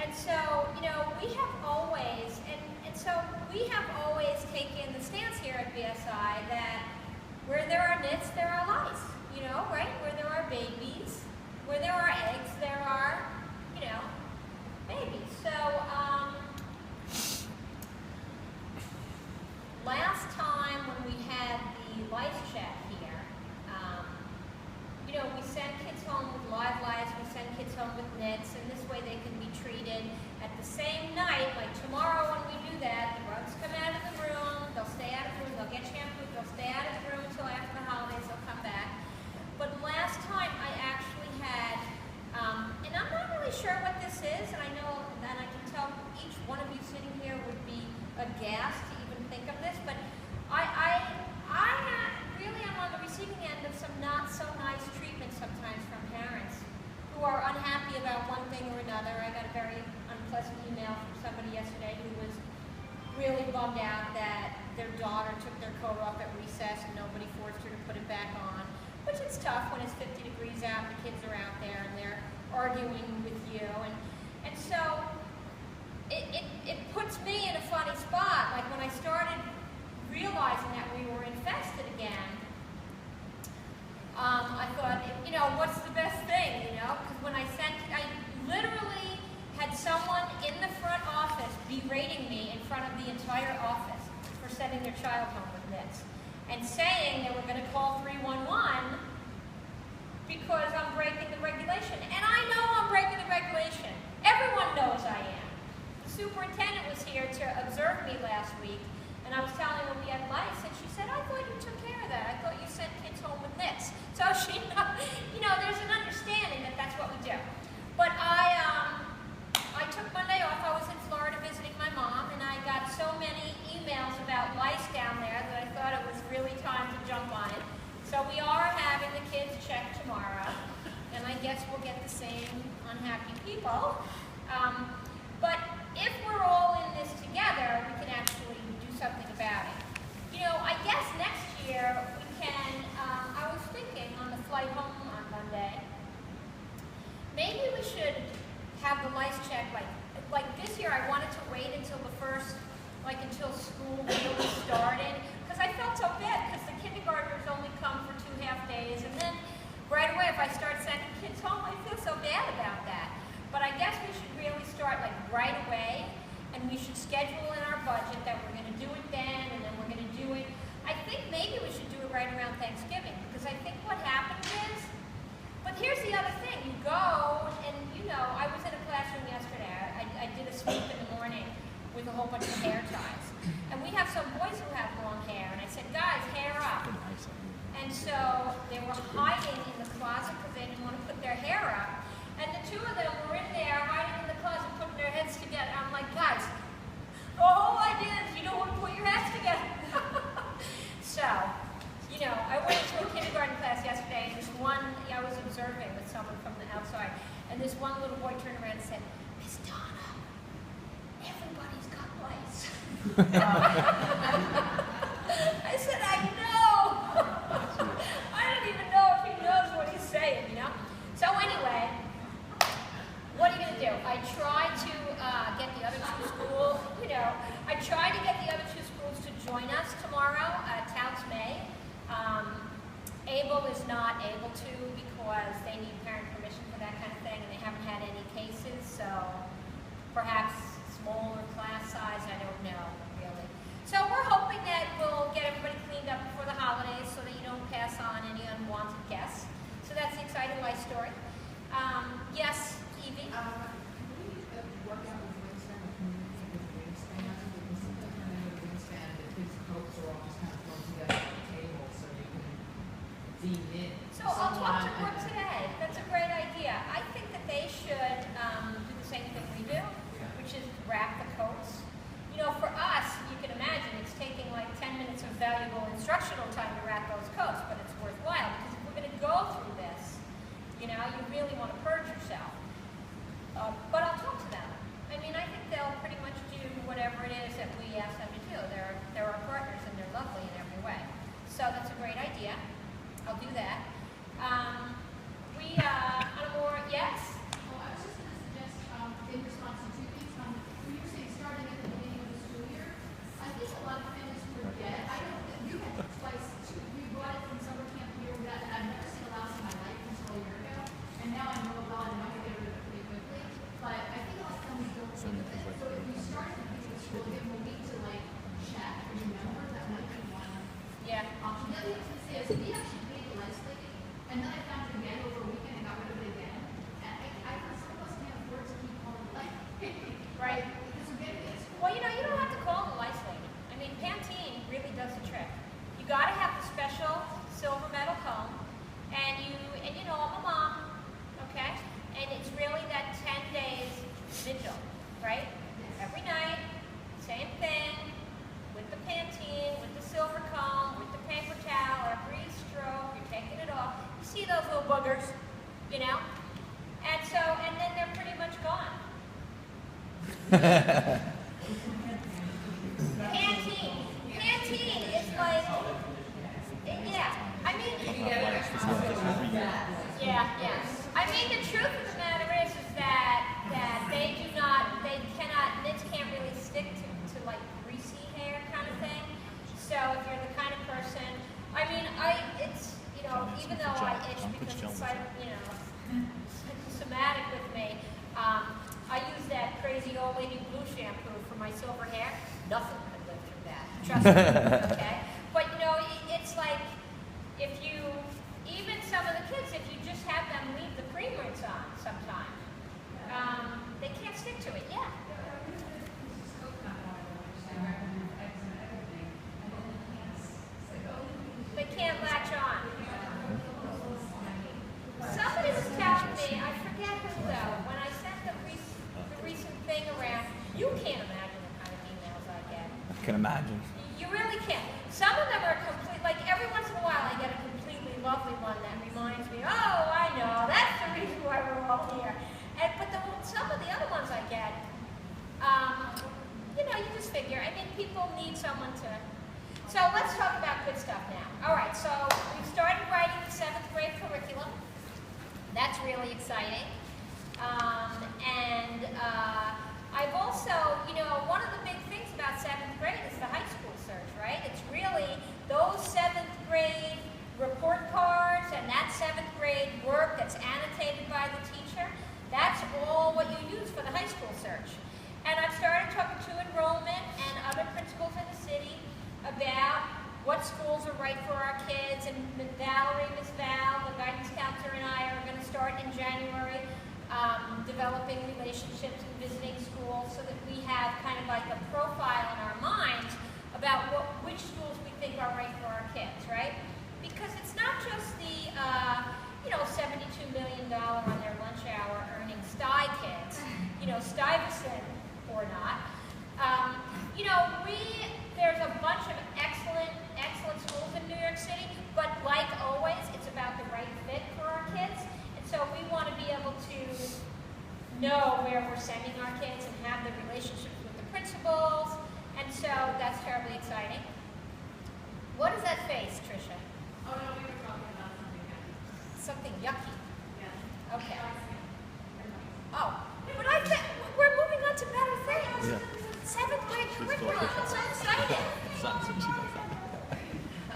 And so, you know, we have always, and so we have always taken the stance here at BSI that where there are nits, there are lice, you know, right? Where there are babies, where there are eggs, there are, you know, babies. So, last time when we had the lice check here, you know, we send kids home with live lice, we send kids home with nits, and this way they can be treated at the same night. Like tomorrow when we do that, the bugs come out of the room, they'll stay out of the room, they'll get shampooed, they'll stay out of the room until after the holidays, they'll come back. But last time I actually had, and I'm not really sure what this is, and I know that I can tell each one of you sitting here would be aghast to even think of this, but I really am on the receiving end of some not so nice treatment sometimes from parents who are unhappy about one thing or another. I got a very unpleasant email from somebody yesterday who was really bummed out that their daughter took their coat off at recess and nobody forced her to put it back on, which is tough when it's 50 degrees out and the kids are out there and they're arguing with you. And so it puts me in a funny spot. Like when I started realizing that we were infested again, I thought, you know, what's the best thing, you know? Because when I literally had someone in the front office berating me in front of the entire office for sending their child home with nits and saying they were going to call 311 because I'm breaking the regulation. And I know I'm breaking the regulation. Everyone knows I am. The superintendent was here to observe me last week, and I was telling her we had lice, and she said, I thought you took care of that. I thought you sent kids home with nits. So she, you know, there's an understanding that that's what we do. But I took Monday off. I was in Florida visiting my mom, and I got so many emails about lice down there that I thought it was really time to jump on it. So we are having the kids checked tomorrow, and I guess we'll get the same unhappy people. But if we're all in this together, we can actually do something about it. You know, I guess next year we can, I was thinking on the flight home on Monday, maybe we should have the lice check like this year. I wanted to wait until the first, like until school really started, because I felt so bad because the kindergartners only come for 2 half days, and then right away if I start sending kids home, I feel so bad about that. But I guess we should really start like right away, and we should schedule in our budget that we're going to do it then, and then we're going to do it. I think maybe we should do it right around Thanksgiving, because I think what happens is, but here's the other thing, you go, and you know, I was in a classroom yesterday, I did a sweep in the morning with a whole bunch of hair ties, and we have some boys who have long hair, and I said, guys, hair up. And so they were hiding in the closet because they didn't want to put their hair up. And the 2 of them were in there hiding in the closet, putting their heads together. I'm like, guys, the whole idea is you don't want to put your heads together. So, you know, I went to a kindergarten class yesterday, and this one, I was observing with someone from the outside, and this one little boy turned around and said, Miss Donna, everybody's got lice. I said, I know. I don't even know if he knows what he's saying, you know? So anyway, what are you going to do? I tried to get the other 2 schools, you know, I tried to get the other 2 schools to join us tomorrow at Touts May. Able is not able to because they need parent permission for that kind of thing, and they haven't had any cases, so perhaps smaller class size, I don't know, really. So we're hoping that we'll get everybody cleaned up before the holidays so that you don't pass on any unwanted guests. So that's the exciting life story. Yes, Evie? Can we work out with wingspan, the community with wingspan? Because sometimes when they have wingspan, the kids' coats are all just kind of thrown together on the table so you can deem in. So I'll talk to Brooke today. That's a great idea. I think that they should Right. Because we're getting it. Well, you know, you don't have to call the lice lady. I mean, Pantene really does the trick. You got to have the special silver metal comb, and you know, I'm a mom, okay? And it's really that 10 days vigil, right? Every night, same thing, with the Pantene, with the silver comb, with the paper towel. Every stroke, you're taking it off. You see those little boogers, you know? And then they're pretty much gone. Pantene is like, yeah. I mean, yeah. I mean, the truth of the matter is that they cannot, nits can't really stick to like greasy hair kind of thing. So if you're the kind of person, I mean, it's, you know, even though I itch because it's like, you know, somatic with me, I use that crazy old lady blue shampoo for my silver hair. Nothing could live through that. Trust me. Okay? But you know, it's like if you, even some of the kids, if you just have them leave the cream rinse on sometimes, they can't stick to it. Yeah. They can't latch on. Somebody was telling me, I forget who though, when I sent the recent thing around, you can't imagine the kind of emails I get. I can imagine. You really can't. Some of them are complete, like every once in a while I get a completely lovely one that reminds me, oh, I know, that's the reason why we're all here. But some of the other ones I get, you know, you just figure, I mean, people need someone to. So let's talk about good stuff now. All right, so we've started writing the 7th grade curriculum. That's really exciting. I've also, you know, one of the big things about 7th grade is the high school search, right? It's really those 7th grade report cards and that 7th grade work that's annotated by the teacher. That's all what you use for the high school search. And I've started talking to enrollment and other principals in the city about what schools are right for our kids. And Valerie, Miss Val, the guidance counselor, and I are going to start in January developing relationships and visiting schools so that we have kind of like a profile in our minds about which schools we think are right for our kids, right? Because it's not just the, you know, $72 million on their lunch hour earning Sty kids, you know, Stuyvesant or not. You know, there's a bunch of excellent schools in New York City, but like always, it's about the right fit for our kids. And so we want to be able to know where we're sending our kids and have the relationships with the principals. And so that's terribly exciting. What is that face, Tricia? Oh no, we were talking about something else. Something yucky. Yeah. Okay. Oh, but I think we're moving on to better things. Yeah. 7th grade curriculum. I'm so excited.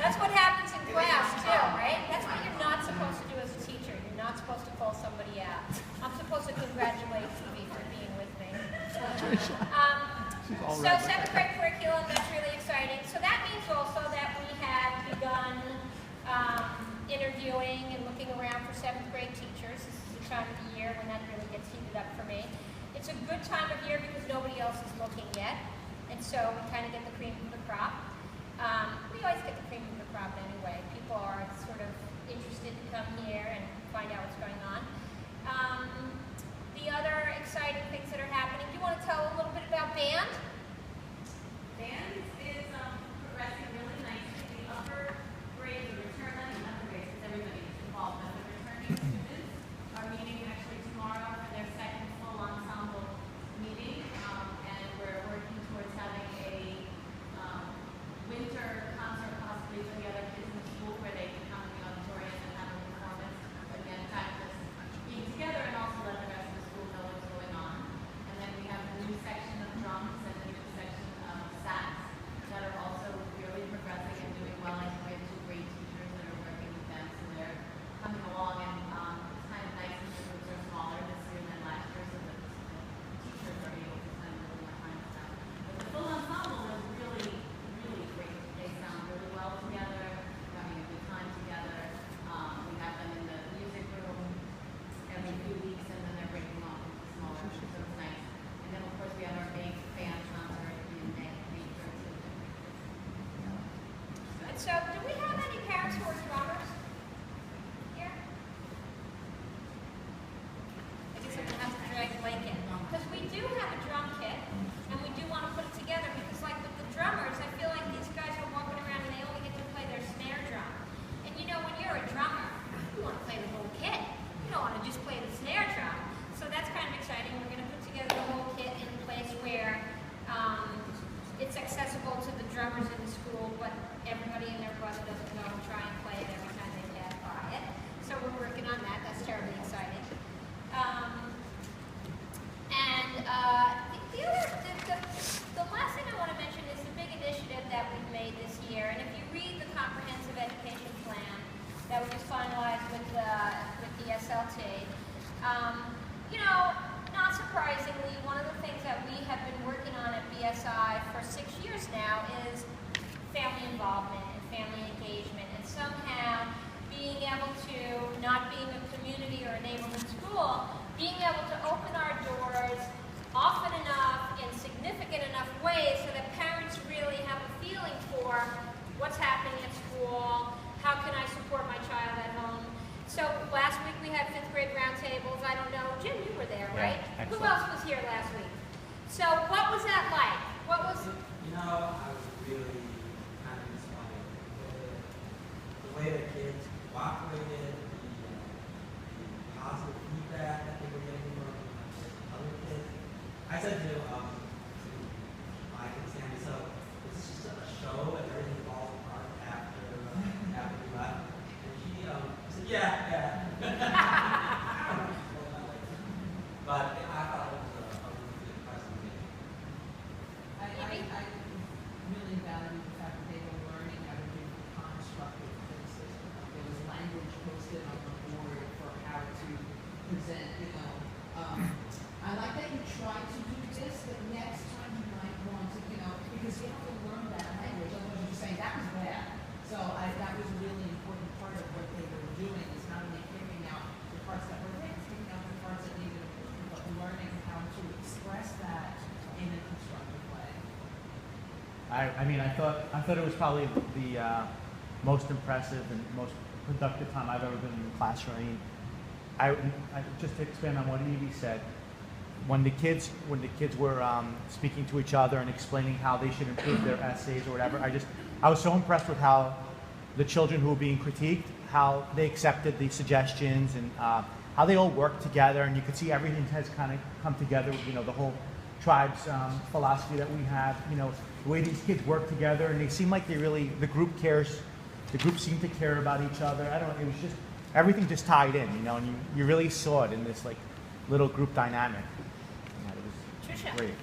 That's That's what happens in class too, right? That's what you're not supposed to do as a teacher. You're not supposed to call somebody out. I'm supposed to congratulate Phoebe for being with me. So 7th grade curriculum, that's really exciting. So that means also that we have begun interviewing and looking around for 7th grade teachers. This is the time of the year when that really gets heated up for me. It's a good time of year because nobody else is looking yet. And so we kind of get the cream of the crop. We always get the cream of the crop anyway. People are sort of interested to come here and find out what's going on. The other exciting things that are happening, do you want to tell a little bit about band? Band is progressing really nicely. The upper grades, the return, not the upper grades, because everybody's involved, but the returning students are meeting actually tomorrow for their second full ensemble meeting, and we're working towards having a winter concert possibly for the other kids in the school where they can come to the auditorium and have a performance, again, practice being together and also let the rest of the school know what's going on. And then we have a new section of drums and surprisingly, one of the things that we have been working on at BSI for 6 years now is family involvement and family engagement, and somehow being able to, not being a community or a neighborhood school, being able to open our doors often enough in significant enough ways so that parents really have a feeling for what's happening at school, how can I support my child at home. So last week we had 5th grade roundtables. I don't know, Jim, you were there, right? Excellent. Who else was here last week? So what was that like? What was? You know, I was really kind of inspired. The way the kids cooperated, the positive feedback that they were getting from other kids. I said to Mike and Sammy, so this is just a show and everything falls apart after we left. And she said, yeah. But I thought it was a really good presentation. I really value the fact that they were learning how to do constructive criticism. There was language posted on the board for how to present, I like that you tried to do this, but next time you might want to, because you have to learn that language, otherwise you're just saying, that was bad. So that was a really important part of what they were doing, is not only picking out the parts that were right, picking out the parts that needed improvement, but learning how to express that in a constructive way. I mean, I thought it was probably the most impressive and most productive time I've ever been in the classroom. I mean, I just to expand on what Evie said, when the kids were speaking to each other and explaining how they should improve their essays or whatever, I was so impressed with how the children who were being critiqued, how they accepted the suggestions and how they all worked together, and you could see everything has kind of come together. The whole tribe's philosophy that we have. The way these kids work together, and they seem like the group cares. The group seemed to care about each other. I don't know. It was just everything just tied in, and you really saw it in this like little group dynamic. It was Trisha. great.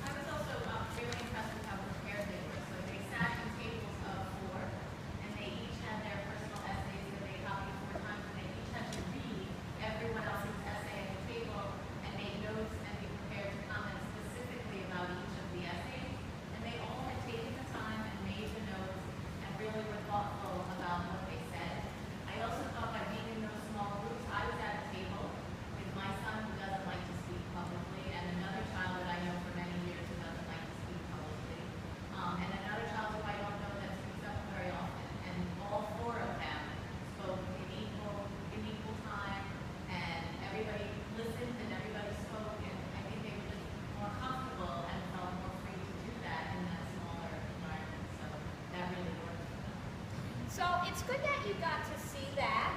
I was also really impressed with how prepared they were. So they sat in tables of 4, and they each had their personal essays that they copied 4 times, and they each had to read everyone else's essay at the table and make notes and be prepared to comment specifically about each of the essays. And they all had taken the time and made the notes and really were thoughtful about what they said. I also thought by being in those small groups, I was at a table with my son who doesn't like to speak publicly, and another child that I know for many years who doesn't like to speak publicly, and another child who I don't know that speaks up very often. And all 4 of them spoke in equal time, and everybody listened and everybody spoke, and I think they were just more comfortable and felt more free to do that in that smaller environment. So that really worked for them. So it's good that you got to see that,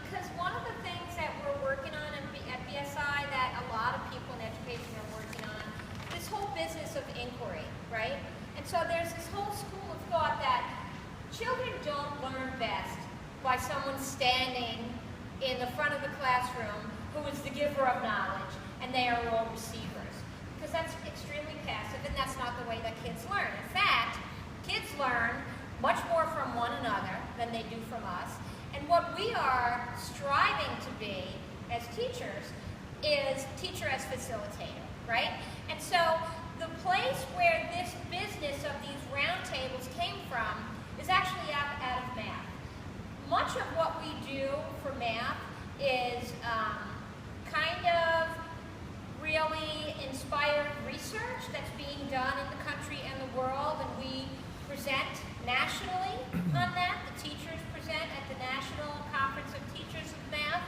because one of the things that we're working on at BSI that a lot of people in education are working on, this whole business of inquiry, right? And so there's this whole school of thought that children don't learn best by someone standing in the front of the classroom who is the giver of knowledge and they are all receivers, because that's extremely passive and that's not the way that kids learn. In fact, kids learn much more from one another than they do from us. And what we are striving to be as teachers is teacher as facilitator, right? And so the place where this business of these roundtables came from is actually out of math. Much of what we do for math is kind of really inspired research that's being done in the country and the world, and we present nationally on that. The teachers present at the National Conference of Teachers of Math.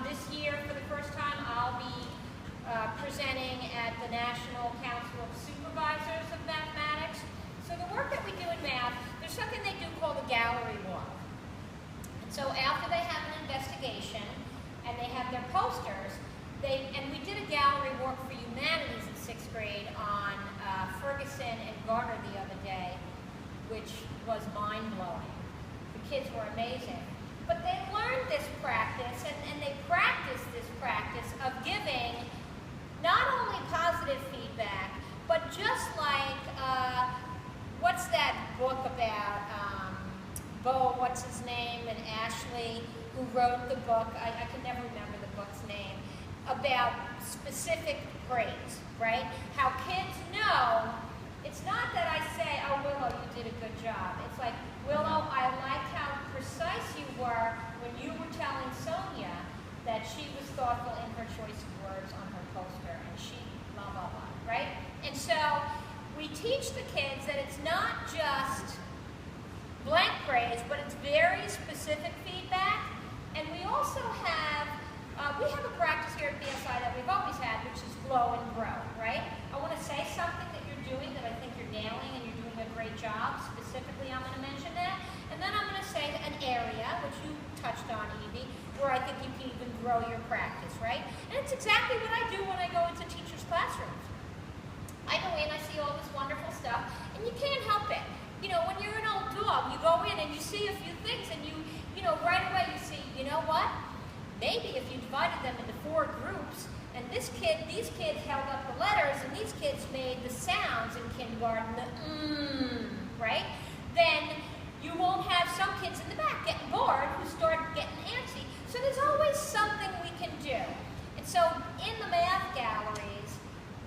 This year, for the first time, I'll be presenting at the National Council of Supervisors of Mathematics. So the work that we do in math, there's something they do called a gallery walk. And so after they have an investigation and they have their posters, and we did a gallery walk for humanities in 6th grade on Ferguson and Garner the other day, which was mind-blowing. The kids were amazing. But they learned this practice, and they practiced this practice of giving not only positive feedback, but just like, what's that book about, Bo, what's his name, and Ashley, who wrote the book, I can never remember the book's name, about specific grades, right? How kids know, it's not that I say, oh, Willow, you did a good job. It's like, Willow, I liked how precise you were when you were telling Sonia that she was thoughtful in her choice of words on her poster, and she blah, blah, blah, right? And so we teach the kids that it's not just blank grades, but it's very specific feedback. And we also have, we have a practice here at BSI that we've always had, which is glow and grow, right? I want to say something that you're doing that I think you're nailing and you're doing a great job. Specifically, I'm going to mention that. And then I'm going to say an area, which you touched on, Evie, where I think you can even grow your practice, right? And it's exactly what I do when I go into teachers' classrooms. I go in, I see all this wonderful stuff, and you can't help it. You know, when you're an old dog, you go in and you see a few things, and you know, right away you see, you know what? Maybe if you divided them into 4 groups, and these kids held up the letters, and these kids made the sounds in kindergarten, the right? Then you won't have some kids in the back getting bored who start getting antsy. So there's always something we can do. And so in the math galleries,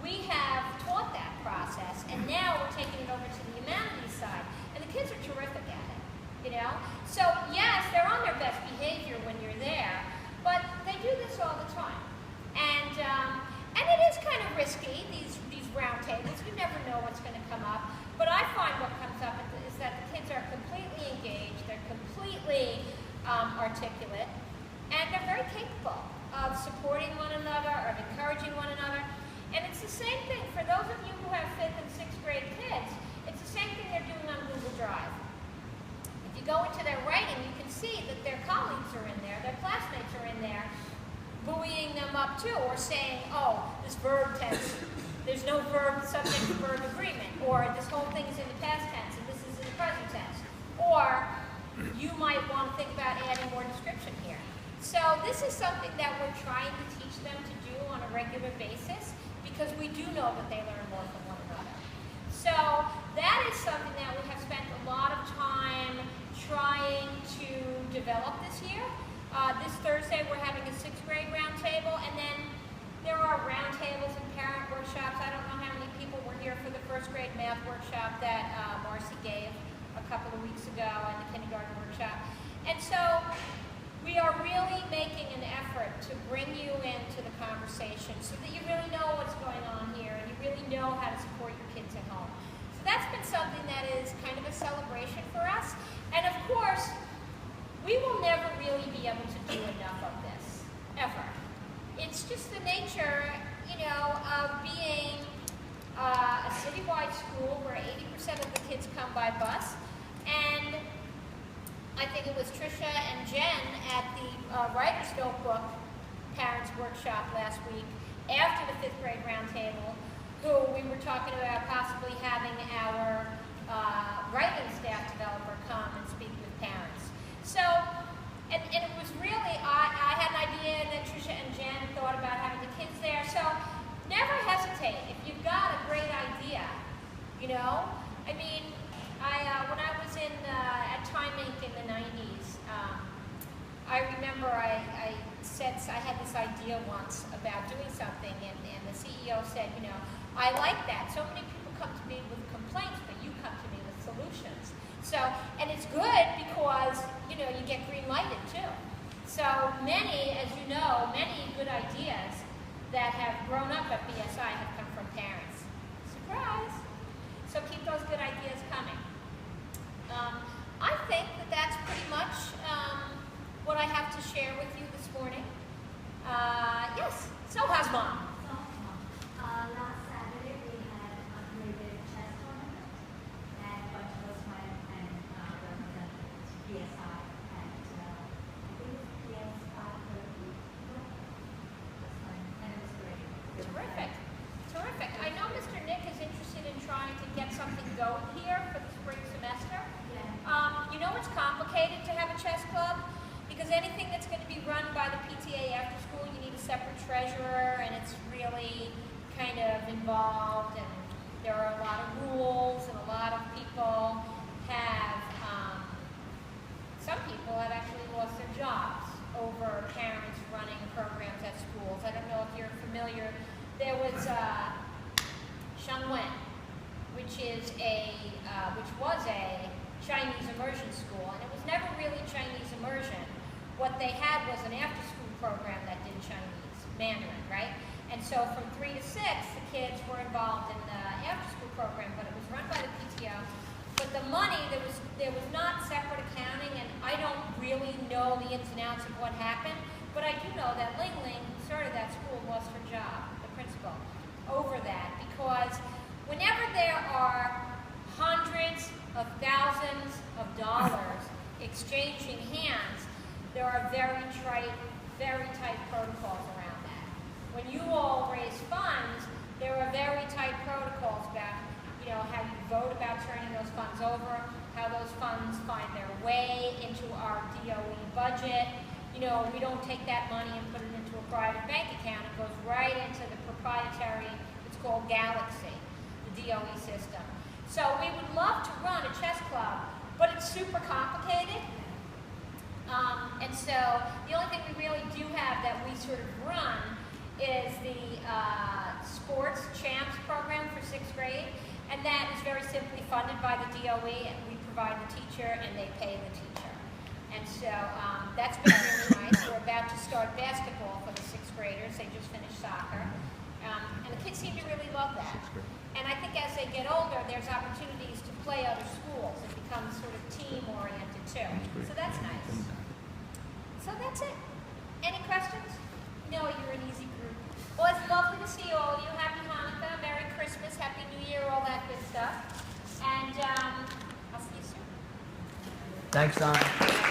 we have taught that process, and now we're taking it over to the humanities side. And the kids are terrific at it, you know? So yes, they're on their best behavior when you're there, but they do this all the time. And it is kind of risky, these round tables. You never know what's going to come up. But I find what comes up is that the kids are completely engaged, they're completely articulate, and they're very capable of supporting one another, of encouraging one another. And it's the same thing for those of you who have 5th and 6th grade kids. It's the same thing they're doing on Google Drive. If you go into their writing, you can see that their colleagues are in there, their classmates are in there, buoying them up too, or saying, oh, this verb tense, there's no verb subject to verb agreement, or this whole thing is in the past tense and this is in the present tense. Or you might want to think about adding more description here. So this is something that we're trying to teach them to do on a regular basis, because we do know that they learn more from one another. So that is something that we have spent a lot of time trying to develop this year. This Thursday we're having a 6th grade roundtable, and then there are roundtables and parent workshops. I don't know how many people were here for the 1st grade math workshop that Marcy gave a couple of weeks ago, and the kindergarten workshop. And so we are really making an effort to bring you into the conversation so that you really know what's going on here and you really know how to support your kids at home. So that's been something that is kind of a celebration for us. And of course, we will never really be able to do enough of this, ever. It's just the nature, you know, of being a citywide school where 80% of the kids come by bus. And I think it was Tricia and Jen at the Writer's Notebook Parents Workshop last week, after the 5th grade roundtable, who we were talking about possibly having our writing staff developer come and speak with parents. So, and it was really, I had an idea, and then Tricia and Jen thought about having the kids there. So never hesitate if you've got a great idea, you know? I mean, when I was at Time Inc. in the 90s, I remember I said I had this idea once about doing something, and the CEO said, you know, I like that. So many people come to me with complaints, but you come to me with solutions. So, and it's good because, you know, you get green lighted too. So many, as you know, many good ideas that have grown up at BSI have come from parents. Surprise! So keep those good ideas coming. I think that that's pretty much what I have to share with you this morning. Yes, so how's Mom? Last Saturday we had a upgraded chess tournament, and a bunch of us went and represented BSI at, I think it was BSI 30. And it was great. Terrific. Terrific. I know Mr. Nick is interested in trying to get something going here for the spring semester. Yeah. You know it's complicated to have a chess club, because anything that's going to be run by the PTA after school, you need a separate treasurer, and it's really kind of involved, and there are a lot of rules, and a lot of people have, some people have actually lost their jobs over parents running programs at schools. I don't know if you're familiar there was Shangwen, which was a Chinese immersion school, and it was never really Chinese immersion. What they had was an after-school program that did Chinese, Mandarin, right? And so from 3 to 6, the kids were involved in the after-school program, but it was run by the PTO. But the money, there was not separate accounting, and I don't really know the ins and outs of what happened, but I do know that Ling Ling, who started that school, lost her job, the principal, over that, because whenever there are hundreds of thousands of dollars exchanging hands, there are very tight protocols around that. When you all raise funds, there are very tight protocols about, how you vote about turning those funds over, how those funds find their way into our DOE budget. We don't take that money and put it into a private bank account. It goes right into the proprietary, it's called Galaxy, the DOE system. So we would love to run a chess club, but it's super complicated. And so the only thing we really do have that we sort of run is the sports champs program for 6th grade, and that is very simply funded by the DOE, and we provide the teacher and they pay the teacher. And so that's been really nice. We're about to start basketball for the 6th graders. They just finished soccer. And the kids seem to really love that. And I think as they get older, there's opportunities to play other schools. It becomes sort of team-oriented too. So that's nice. So that's it. Any questions? No, you're an easy group. Well, it's lovely to see all of you. Happy Hanukkah, Merry Christmas, Happy New Year, all that good stuff. And I'll see you soon. Thanks, Don.